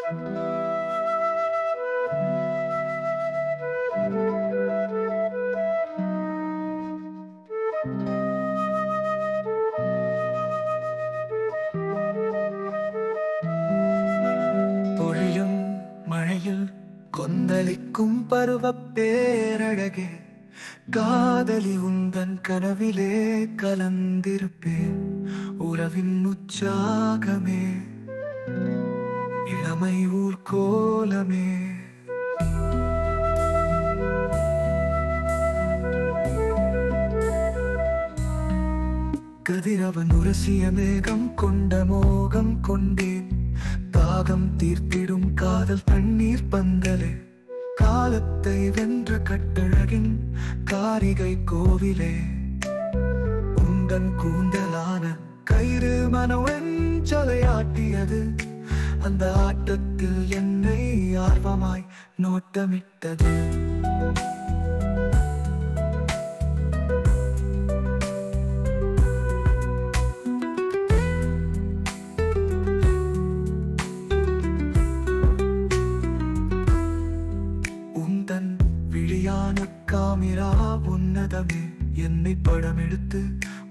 பொழியும் மழையில் கொந்தளிக்கும் பருவப் பேரழகே, காதலி உந்தன் கனவிலே கலந்திருப்பேன். உறவின் உற்சாகமே, இளமை ஊர்கோலமே. கதிரவன் உரசிய மேகம் கொண்ட மோகம் கொண்டேன். தாகம் தீர்த்திடும் காதல் தண்ணீர் பந்தலே, காலத்தை வென்ற கட்டழகின் காரிகை கோவிலே. உந்தன் கூந்தலான கயிறு மனவெஞ்சலையாட்டியது. அந்த ஆட்டத்தில் என்னை ஆர்வமாய் நோட்டமிட்டது. உந்தன் விழியான காமிரா உன்னதமே, என்னை படம் எடுத்து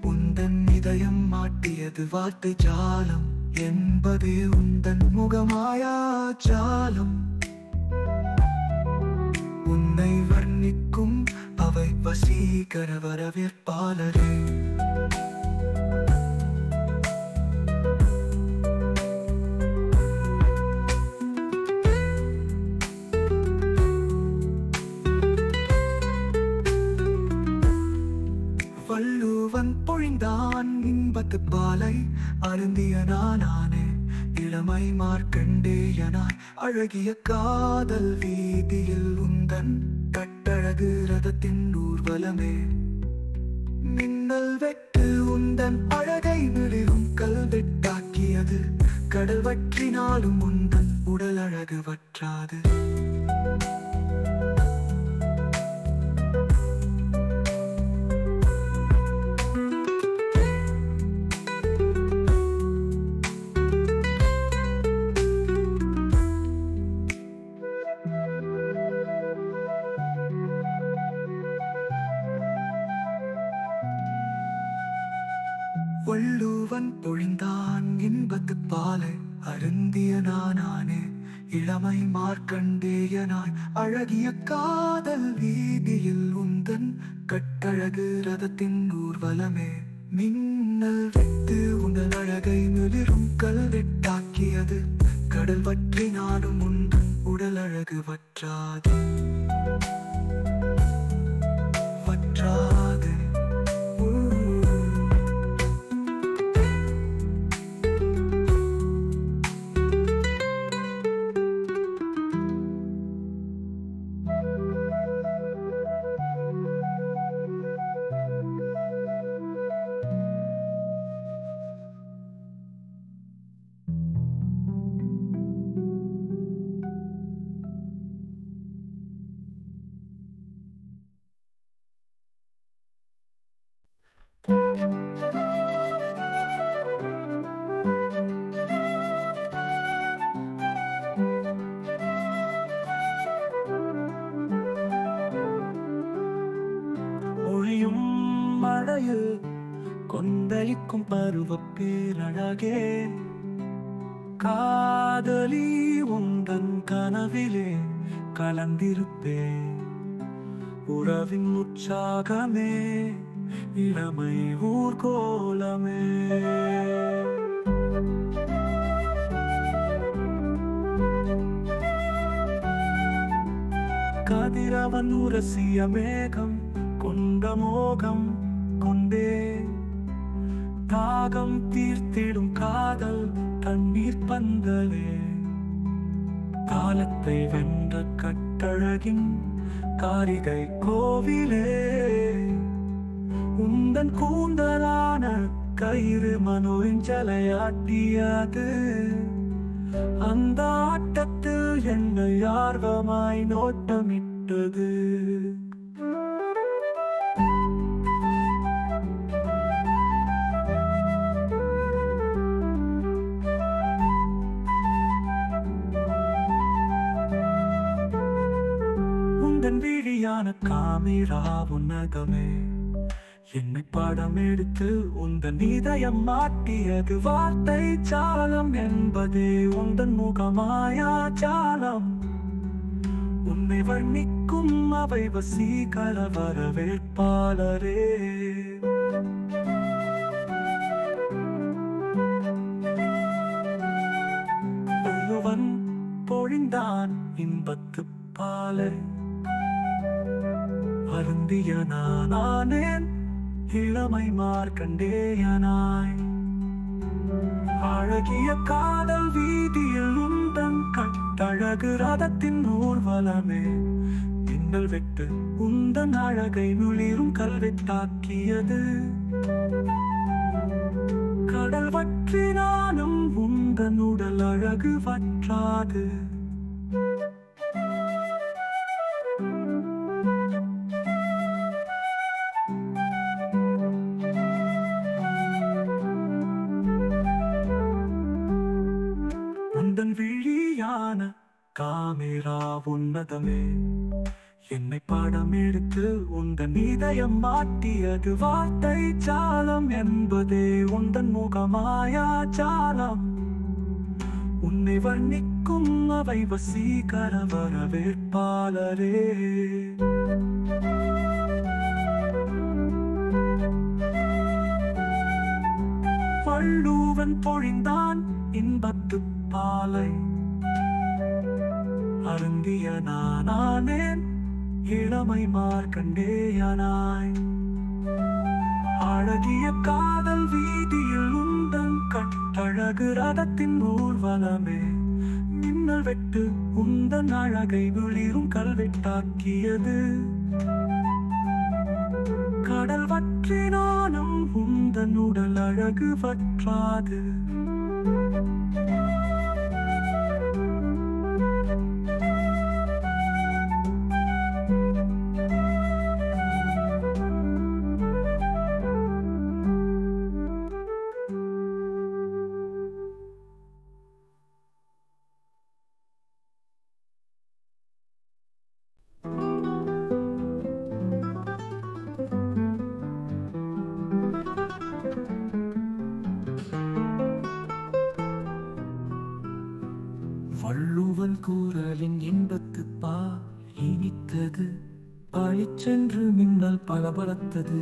உந்தன் இதயம் மாட்டியது. வார்த்தை ஜாலம் என்பதே உந்தன் முகமாயா ஜாலம். உன்னை வர்ணிக்கும் அவை வசீகர வரவேற்பாளரே. வள்ளுவன் பொழிந்தான் இன்பத்து பாலை அருந்திய நானே. இளமை மார்க்கண்டேயனாய் அழகிய காதல் வீதியில் உந்தன் கட்டழகு ரதத்தின் ஊர்வலமே. மின்னல் வெட்டு உந்தன் அழகை மிளிரும் கல்வெட்டாக்கியது. கடல் வற்றினாலும் உந்தன் உடல் அழகு வற்றாது. வள்ளுவன் பொழிந்தான் இன்பத்து பாலை அருந்திய நானே. இளமை மார்க்கண்டேயனாய் அழகிய காதல் வீதியில் உந்தன் கட்டழகு ரதத்தின் ஊர்வலமே. மின்னல் வெட்டு உந்தன் அழகை மிளிரும் கல்வெட்டாக்கியது. கடல் வற்றினாலும் உந்தன் உடல் அழகு வற்றாது வற்றாது. ஒழியும் மழையில் கொந்தளிக்கும் பருவப் பேரழகே, காதலி உந்தன் கனவிலே கலந்திருப்பேன். உறவின் உற்சாகமே, இளமை ஊர்கோலமே. கதிரவன் உரசிய மேகம் கொண்ட மோகம் கொண்டே. தாகம் தீர்த்திடும் காதல் தண்ணீர் பந்தலே, காலத்தை வென்ற கட்டழகின் காரிகை கோவிலே. உந்தன் கூந்தலான கயிறு மனோஞ்சலையாட்டியது. அந்த ஆட்டத்தில் என்னை ஆர்வமாய் நோட்டமிட்டது. உந்தன் விழியான காமிரா உன்னதமே என்னை படம் எடுத்து உந்தன் இதயம் மாட்டியது வார்த்தை ஜாலம் என்பதே உந்தன் முகமாயா ஜாலம் உன்னை வர்ணிக்கும் அவை வசீகர வரவேற்பாளரே ஒருவன் பொழிந்தான் இன்பத்து பாலை அருந்திய நானேன் இளமை மார்க்கண்டேயனாய் அழகிய காதல் வீதியில் உந்தன் கட்டழகு ரதத்தின் ஊர்வலமே மின்னல் வெட்டு உந்தன் அழகை நுளிரும் கல்வெட்டாக்கியது கடல் வற்றினாலும் உந்தன் உடல் அழகு வற்றாது உந்தன் விழியான காமிரா உன்னதமே என்னை படம் எடுத்து உந்தன் இதயம் மாட்டியது வார்த்தை ஜாலம் என்பதே உந்தன் முகமாயா ஜாலம் உன்னை வர்ணிக்கும் அவை வசீகர வரவேற்பாளரே வள்ளுவன் பொழிந்தான் இன்பத்து பாலை அருந்திய நானேன் இளமை மார்க்கண்டேயனாய் அழகிய காதல் வீதியில் உந்தன் கட்டழகு ரதத்தின் ஊர்வலமே மின்னல் வெட்டு உந்தன் அழகை விளிரும் கல்வெட்டாக்கியது கடல் வற்றினாலும் உந்தன் உடல் அழகு வற்றாது வள்ளுவன் கூறலின் இன்பத்து பா இனித்தது பழிச்சென்று மின்னல் பலபலத்தது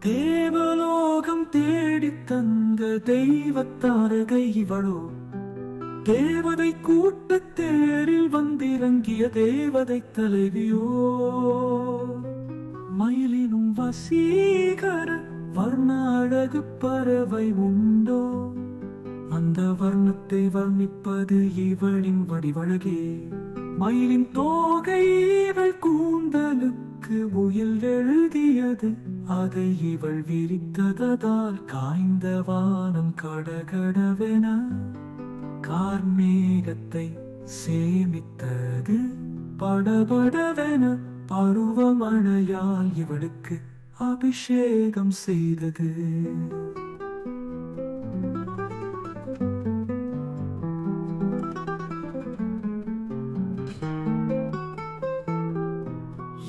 தேவலோகம் தேடி தந்த தெய்வத்தாரகை இவளோ தேவதை கூட்ட தேரில் வந்திறங்கிய தேவதை தலைவியோ மயிலினும் வசீகர வர்ண அழகு பறவை உண்டோ அந்த வர்ணத்தை வர்ணிப்பது இவளின் வடிவழகே மயிலின் தோகை இவள் கூந்தலுக்கு உயில் எழுதியது அதை இவள் விரித்ததால் காய்ந்த வானம் கடகடவென கார்மேகத்தை சேமித்தது படபடவென பருவமழையால் இவளுக்கு அபிஷேகம் செய்தது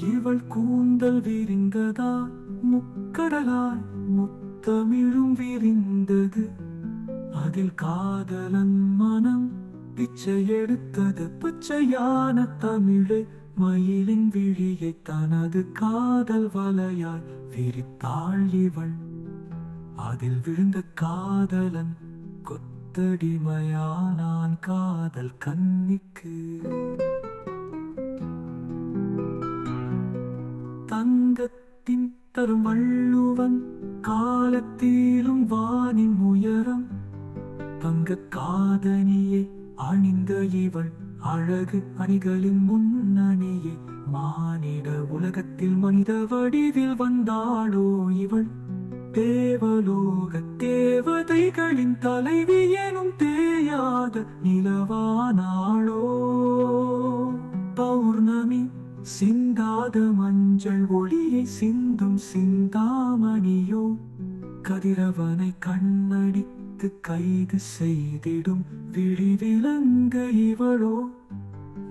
இவள் கூந்தல் விரிந்ததா முக்கடலாய் முத்தமிழும் விரிந்தது அதில் காதலன் மனம் பிச்சை எடுத்தது பச்சையான தமிழை மயிலின் விழியை தனது காதல் வலையால் விரித்தாள் இவள் அதில் விழுந்த காதலன் கொத்தடிமையானான் காதல் கன்னிக்கு தங்கத்தின் தரும் வள்ளுவன் காலத்திலும் வானின் உயரம் தங்க காதணியை அணிந்த இவள் அழகு அணிகளின் முன்னணியை மானிட உலகத்தில் மனித வடிவில் வந்தாளோ இவள் தேவலோக தேவதைகளின் தலைவி எனும் தேயாத நிலவானாளோ பௌர்ணமி சிந்தாத மஞ்சள் ஒளியை சிந்தும் சிந்தாமணியோ கதிரவனை கண்ணடித்து கைது செய்திடும் விழிவிலங்க இவளோ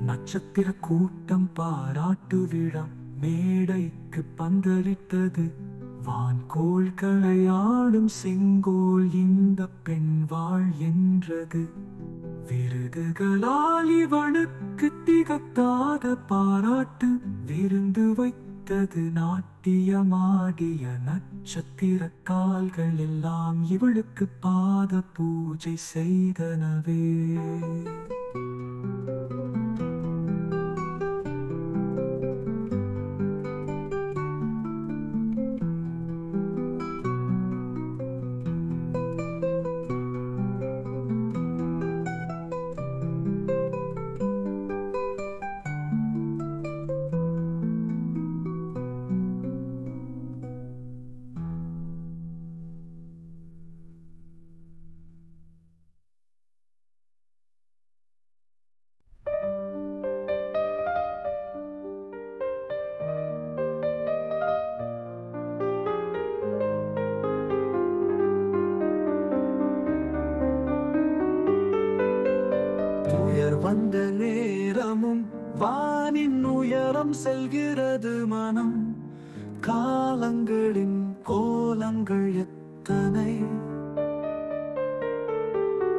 நட்சத்திர கூட்டம் பாராட்டு விழா மேடைக்கு பந்தலிட்டது. வான்கோள்களை ஆடும் செங்கோல் இந்த பெண் வாழ் என்றது. விருதுகளால் இவளுக்கு திகட்டாத பாராட்டு விருந்து வைத்தது. நாட்டியமாடிய நட்சத்திர கால்கள் எல்லாம் இவளுக்கு பாத பூஜை செய்தனவே. வந்த நேரமும் வானின் உயரம் செல்கிறது மனம். காலங்களின் கோலங்கள் எத்தனை.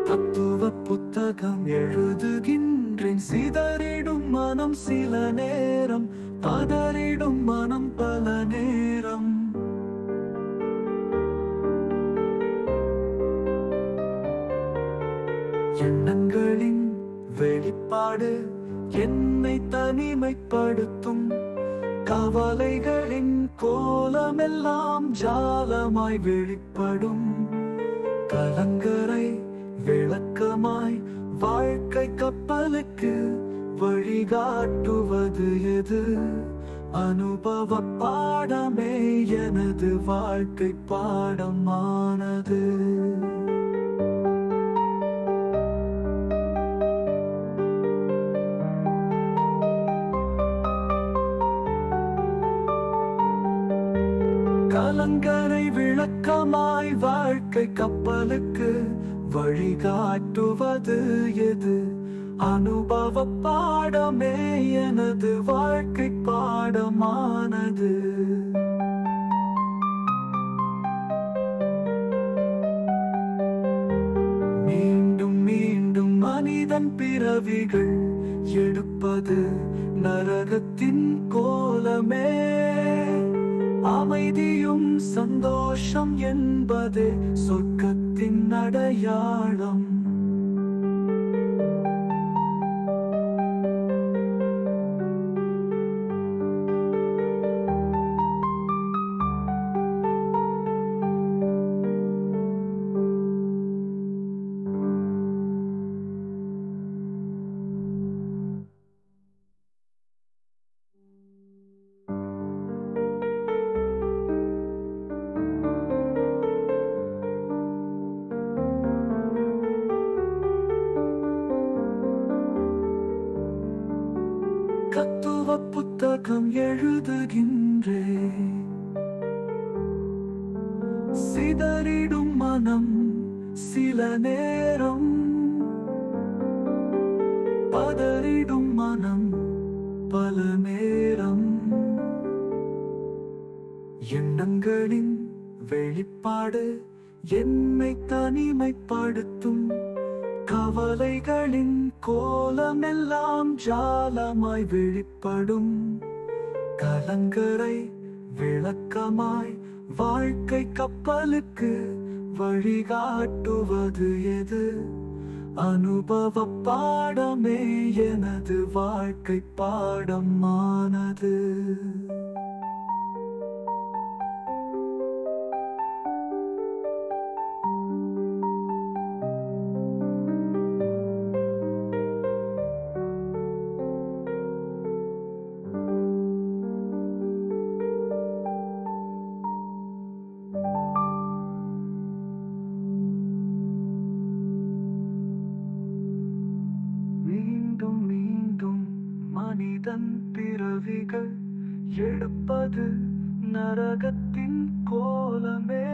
தத்துவ புத்தகம் எழுதுகின்றேன். சிதறிடும் மனம் சில நேரம், பதறிடும் மனம் பல நேரம். எண்ணங்களின் வெளிப்பாடு என்னை தனிமைப்படுத்தும். கவலைகளின் கோலமெல்லாம் ஜாலமாய் வெளிப்படும். கலங்கரை விளக்கமாய் வாழ்க்கை கப்பலுக்கு வழிகாட்டுவது எது? அனுபவ பாடமே எனது வாழ்க்கை பாடமானது. கலங்கரை விளக்கமாய் வாழ்க்கை கப்பலுக்கு வழிகாட்டுவது எது? அனுபவ பாடமே எனது வாழ்க்கை பாடமானது. மீண்டும் மீண்டும் மனிதன் பிறவிகள் எடுப்பது நரகத்தின் கோலமே. அமைதியும் சந்தோஷம் என்பது சொர்க்கத்தின் அடையாளம். தத்துவ புத்தகம் எழுதுகின்றேன். சிதறிடும் மனம் சில நேரம், பதறிடும் மனம் பல நேரம். எண்ணங்களின் வெளிப்பாடு என்னை தனிமைப்படுத்தும். கவலைகளின் கோலமெல்லாம் ஜாலமாய் வெளிப்படும். கலங்கரை விளக்கமாய் வாழ்க்கை கப்பலுக்கு வழிகாட்டுவது எது? அனுபவ பாடமே எனது வாழ்க்கை பாடமானது. மீண்டும் மீண்டும் மனிதன் பிறவிகள் எடுப்பது நரகத்தின் கோலமே.